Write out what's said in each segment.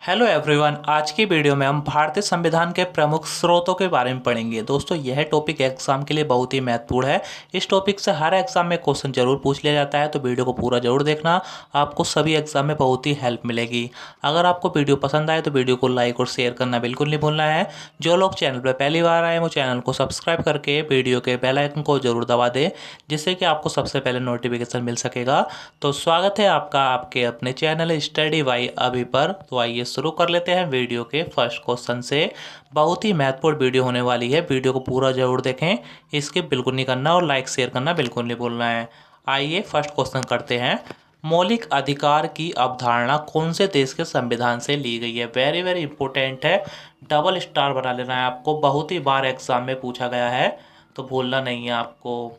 Hello everyone. आज की video में हम भारतीय संविधान के प्रमुख स्रोतों के बारे में पढ़ेंगे। दोस्तों, यह टॉपिक एग्जाम के लिए बहुत ही महत्वपूर्ण है। इस टॉपिक से हर एग्जाम में क्वेश्चन जरूर पूछ लिया जाता है, तो वीडियो को पूरा जरूर देखना। आपको सभी एग्जाम में बहुत ही हेल्प मिलेगी। अगर आपको वीडियो पसंद आए तो वीडियो को लाइक और शेयर करना बिल्कुल नहीं भूलना है। जो लोग चैनल पर पहली बार आए वो चैनल को सब्सक्राइब करके वीडियो के बेल आइकन को जरूर दबा दें, जिससे कि आपको सबसे पहले नोटिफिकेशन मिल सकेगा। तो स्वागत है आपका आपके अपने चैनल स्टडी बाय अभी पर। तो आइए शुरू कर लेते हैं वीडियो के फर्स्ट क्वेश्चन से। बहुत ही महत्वपूर्ण वीडियो होने वाली है, वीडियो को पूरा जरूर देखें, स्किप बिल्कुल नहीं करना और लाइक शेयर करना बिल्कुल नहीं भूलना है। आइए फर्स्ट क्वेश्चन करते हैं। मौलिक अधिकार की अवधारणा कौन से देश के संविधान से ली गई है? वेरी वेरी इंपॉर्टेंट है, डबल स्टार बना लेना है आपको, बहुत ही बार एग्जाम में पूछा गया है, तो भूलना नहीं है आपको।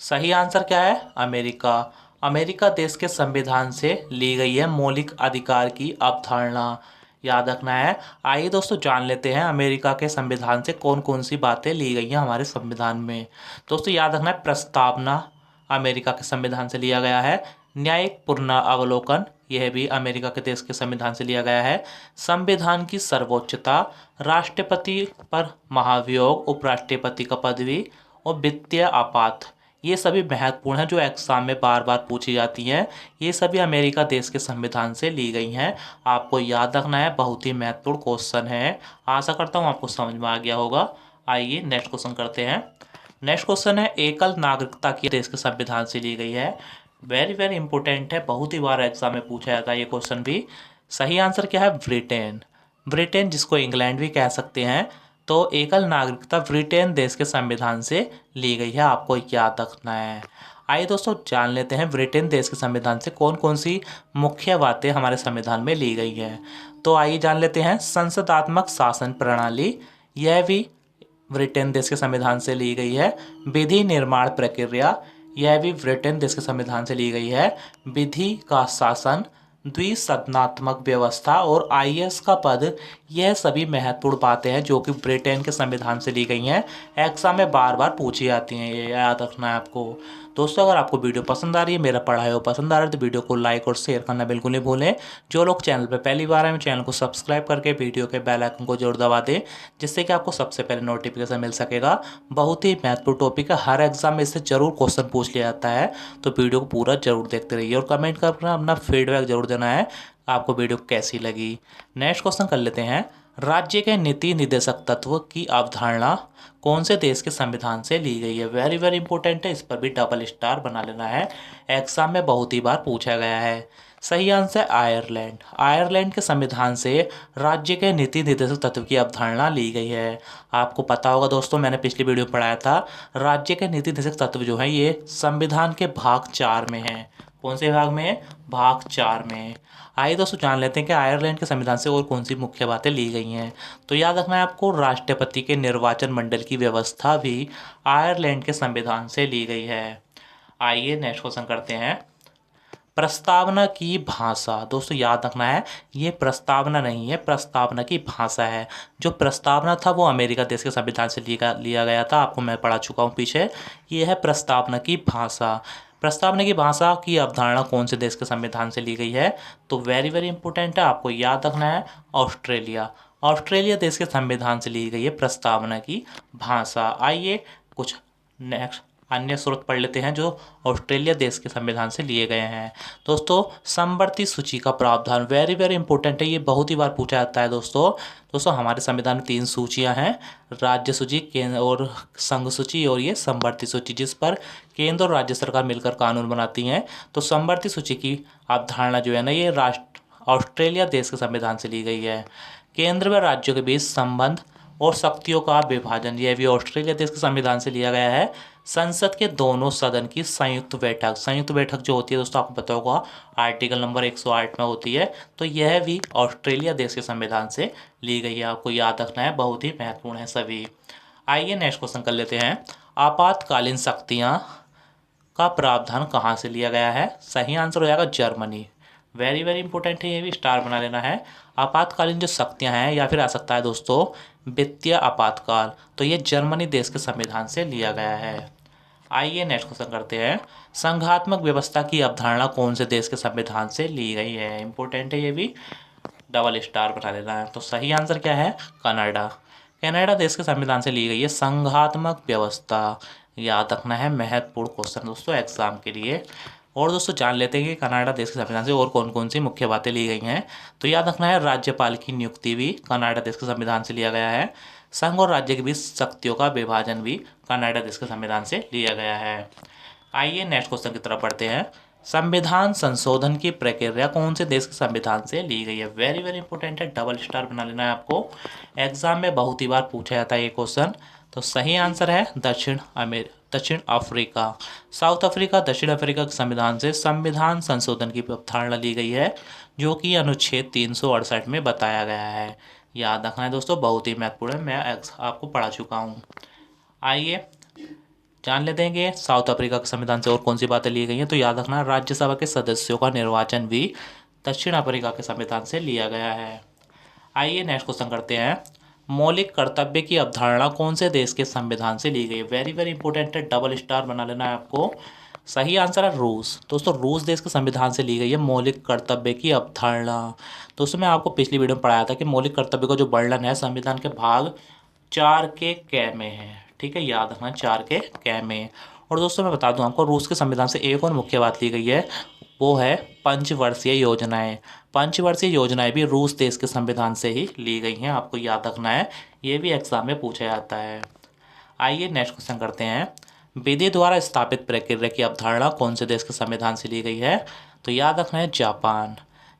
सही आंसर क्या है? अमेरिका। अमेरिका देश के संविधान से ली गई है मौलिक अधिकार की अवधारणा, याद रखना है। आइए दोस्तों जान लेते हैं अमेरिका के संविधान से कौन कौन सी बातें ली गई हैं हमारे संविधान में। दोस्तों याद रखना है, प्रस्तावना अमेरिका के संविधान से लिया गया है। न्यायिक पुनरावलोकन, यह भी अमेरिका के देश के संविधान से लिया गया है। संविधान की सर्वोच्चता, राष्ट्रपति पर महाभियोग, उपराष्ट्रपति का पदवी और वित्तीय आपात, ये सभी महत्वपूर्ण हैं जो एग्जाम में बार बार पूछी जाती हैं। ये सभी अमेरिका देश के संविधान से ली गई हैं, आपको याद रखना है, बहुत ही महत्वपूर्ण क्वेश्चन है। आशा करता हूँ आपको समझ में आ गया होगा। आइए नेक्स्ट क्वेश्चन करते हैं। नेक्स्ट क्वेश्चन है, एकल नागरिकता की देश के संविधान से ली गई है। वेरी वेरी इंपॉर्टेंट है, बहुत ही बार एग्जाम में पूछा जाता है ये क्वेश्चन भी। सही आंसर क्या है? ब्रिटेन। ब्रिटेन, जिसको इंग्लैंड भी कह सकते हैं। तो एकल नागरिकता ब्रिटेन देश के संविधान से ली गई है, आपको याद रखना है। आइए दोस्तों जान लेते हैं ब्रिटेन देश के संविधान से कौन कौन सी मुख्य बातें हमारे संविधान में ली गई है। तो आइए जान लेते हैं। संसदात्मक शासन प्रणाली, यह भी ब्रिटेन देश के संविधान से ली गई है। विधि निर्माण प्रक्रिया, यह भी ब्रिटेन देश के संविधान से ली गई है। विधि का शासन, द्विसदनात्मक व्यवस्था और आईएएस का पद, यह सभी महत्वपूर्ण बातें हैं जो कि ब्रिटेन के संविधान से ली गई हैं। एग्जाम में बार बार पूछी जाती हैं, ये याद रखना है आपको। दोस्तों अगर आपको वीडियो पसंद आ रही है, मेरा पढ़ाई हो पसंद आ रहा है, तो वीडियो को लाइक और शेयर करना बिल्कुल नहीं भूलें। जो लोग चैनल पर पहली बार आए चैनल को सब्सक्राइब करके वीडियो के बेल आइकन को जरूर दबा दें, जिससे कि आपको सबसे पहले नोटिफिकेशन मिल सकेगा। बहुत ही महत्वपूर्ण टॉपिक है, हर एग्जाम में इससे जरूर क्वेश्चन पूछ लिया जाता है, तो वीडियो को पूरा जरूर देखते रहिए और कमेंट करना, अपना फीडबैक जरूर देना है, आपको वीडियो कैसी लगी। नेक्स्ट क्वेश्चन कर लेते हैं। राज्य के नीति निर्देशक तत्व की अवधारणा कौन से देश के संविधान से ली गई है? वेरी वेरी इंपॉर्टेंट है, इस पर भी डबल स्टार बना लेना है, एग्जाम में बहुत ही बार पूछा गया है। सही आंसर आयरलैंड। आयरलैंड के संविधान से राज्य के नीति निर्देशक तत्व की अवधारणा ली गई है। आपको पता होगा दोस्तों, मैंने पिछली वीडियो में पढ़ाया था, राज्य के नीति निर्देशक तत्व जो है ये संविधान के भाग 4 में है। कौन से भाग में है? भाग 4 में। आइए दोस्तों जान लेते हैं कि आयरलैंड के संविधान से और कौन सी मुख्य बातें ली गई हैं। तो याद रखना है आपको, राष्ट्रपति के निर्वाचन मंडल की व्यवस्था भी आयरलैंड के संविधान से ली गई है। आइए नेक्स्ट क्वेश्चन करते हैं। प्रस्तावना की भाषा, दोस्तों याद रखना है, ये प्रस्तावना नहीं है, प्रस्तावना की भाषा है। जो प्रस्तावना था वो अमेरिका देश के संविधान से लिया गया था, आपको मैं पढ़ा चुका हूँ पीछे। ये है प्रस्तावना की भाषा। प्रस्तावना की भाषा की अवधारणा कौन से देश के संविधान से ली गई है? तो वेरी वेरी इंपॉर्टेंट है, आपको याद रखना है, ऑस्ट्रेलिया। ऑस्ट्रेलिया देश के संविधान से ली गई है प्रस्तावना की भाषा। आइए कुछ नेक्स्ट अन्य स्रोत पढ़ लेते हैं जो ऑस्ट्रेलिया देश के संविधान से लिए गए हैं। दोस्तों समवर्ती सूची का प्रावधान, वेरी वेरी इंपॉर्टेंट है, ये बहुत ही बार पूछा जाता है दोस्तों हमारे संविधान में 3 सूचियां हैं, राज्य सूची, केंद्र और संघ सूची, और ये समवर्ती सूची, जिस पर केंद्र और राज्य सरकार मिलकर कानून बनाती हैं। तो समवर्ती सूची की अवधारणा जो है ना, ये ऑस्ट्रेलिया देश के संविधान से ली गई है। केंद्र व राज्यों के बीच संबंध और शक्तियों का विभाजन, यह भी ऑस्ट्रेलिया देश के संविधान से लिया गया है। संसद के दोनों सदन की संयुक्त बैठक, संयुक्त बैठक जो होती है दोस्तों आपको पता होगा आर्टिकल नंबर 108 में होती है, तो यह भी ऑस्ट्रेलिया देश के संविधान से ली गई है, आपको याद रखना है, बहुत ही महत्वपूर्ण है सभी। आइए नेक्स्ट क्वेश्चन कर लेते हैं। आपातकालीन शक्तियाँ का प्रावधान कहाँ से लिया गया है? सही आंसर हो जाएगा जर्मनी। वेरी वेरी इंपॉर्टेंट है, ये भी स्टार बना लेना है। आपातकालीन जो शक्तियाँ हैं, या फिर आ सकता है दोस्तों वित्तीय आपातकाल, तो ये जर्मनी देश के संविधान से लिया गया है। आइए नेक्स्ट क्वेश्चन करते हैं। संघात्मक व्यवस्था की अवधारणा कौन से देश के संविधान से ली गई है? इंपॉर्टेंट है ये भी। डबल स्टार बना लेना है। तो सही आंसर क्या है? कनाडा। कनाडा देश के संविधान से ली गई है संघात्मक व्यवस्था। याद रखना है, महत्वपूर्ण क्वेश्चन दोस्तों एग्जाम के लिए। और दोस्तों जान लेते हैं कि कनाडा देश के संविधान से और कौन कौन सी मुख्य बातें ली गई हैं। तो याद रखना है, राज्यपाल की नियुक्ति भी कनाडा देश के संविधान से लिया गया है। संघ और राज्य के बीच शक्तियों का विभाजन भी कनाडा देश के संविधान से लिया गया है। आइए नेक्स्ट क्वेश्चन की तरफ बढ़ते हैं। संविधान संशोधन की प्रक्रिया कौन से देश के संविधान से ली गई है? वेरी वेरी इंपॉर्टेंट है, डबल स्टार बना लेना है आपको। एग्जाम में बहुत ही बार पूछा जाता है ये क्वेश्चन। तो सही आंसर है दक्षिण अफ्रीका। साउथ अफ्रीका दक्षिण अफ्रीका के संविधान से संविधान संशोधन की अवधारणा ली गई है, जो कि अनुच्छेद 368 में बताया गया है। याद रखना है दोस्तों, बहुत ही महत्वपूर्ण है, मैं आपको पढ़ा चुका हूँ। आइए जान लेते हैं कि साउथ अफ्रीका के संविधान से और कौन सी बातें ली गई हैं। तो याद रखना, राज्यसभा के सदस्यों का निर्वाचन भी दक्षिण अफ्रीका के संविधान से लिया गया है। आइए नेक्स्ट क्वेश्चन करते हैं। मौलिक कर्तव्य की अवधारणा कौन से देश के संविधान से ली गई है? वेरी वेरी इंपॉर्टेंट है, डबल स्टार बना लेना है आपको। सही आंसर है रूस। दोस्तों रूस देश के संविधान से ली गई है मौलिक कर्तव्य की अवधारणा। दोस्तों मैं आपको पिछली वीडियो में पढ़ाया था कि मौलिक कर्तव्य का जो वर्णन है संविधान के भाग 4 के क में है। ठीक है, याद रखना 4 के क में। और दोस्तों मैं बता दूं आपको, रूस के संविधान से एक और मुख्य बात ली गई है, वो है पंचवर्षीय योजनाएं। पंचवर्षीय योजनाएं भी रूस देश के संविधान से ही ली गई हैं, आपको याद रखना है, ये भी एग्जाम में पूछा जाता है। आइए नेक्स्ट क्वेश्चन करते हैं। विधि द्वारा स्थापित प्रक्रिया की अवधारणा कौन से देश के संविधान से ली गई है? तो याद रखना है जापान।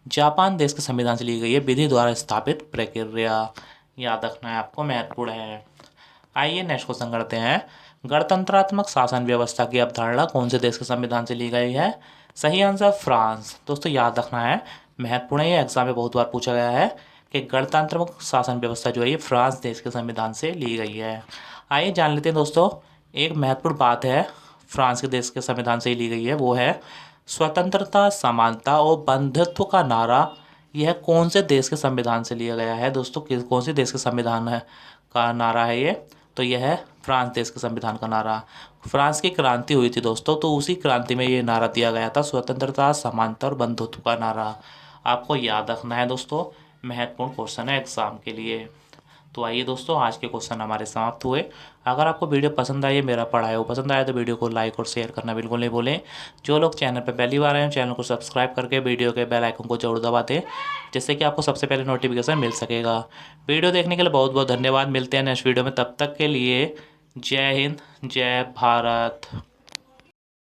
जापान देश के संविधान से ली गई है विधि द्वारा स्थापित प्रक्रिया। याद रखना है आपको, महत्वपूर्ण है। आइए नेक्स्ट क्वेश्चन करते हैं। गणतंत्रात्मक शासन व्यवस्था की अवधारणा कौन से देश के संविधान से ली गई है? सही आंसर फ्रांस। दोस्तों याद रखना है, महत्वपूर्ण है, ये एग्जाम में बहुत बार पूछा गया है कि गणतंत्रात्मक शासन व्यवस्था जो है ये फ्रांस देश के संविधान से ली गई है। आइए जान लेते हैं दोस्तों, एक महत्वपूर्ण बात है फ्रांस के देश के संविधान से ही ली गई है, वो है स्वतंत्रता, समानता और बंधुत्व का नारा। यह कौन से देश के संविधान से लिया गया है दोस्तों? कौन से देश के संविधान है का नारा है ये? तो यह है फ्रांस देश के संविधान का नारा। फ्रांस की क्रांति हुई थी दोस्तों, तो उसी क्रांति में ये नारा दिया गया था, स्वतंत्रता, समानता और बंधुत्व का नारा। आपको याद रखना है दोस्तों, महत्वपूर्ण क्वेश्चन है एग्जाम के लिए। तो आइए दोस्तों, आज के क्वेश्चन हमारे समाप्त हुए। अगर आपको वीडियो पसंद आई, मेरा पढ़ाया वो पसंद आया, तो वीडियो को लाइक और शेयर करना बिल्कुल नहीं भूलें। जो लोग चैनल पर पहली बार आए हैं, चैनल को सब्सक्राइब करके वीडियो के बेल आइकन को जरूर दबा दें, जिससे कि आपको सबसे पहले नोटिफिकेशन मिल सकेगा। वीडियो देखने के लिए बहुत बहुत धन्यवाद। मिलते हैं नेक्स्ट वीडियो में, तब तक के लिए जय हिंद, जय भारत।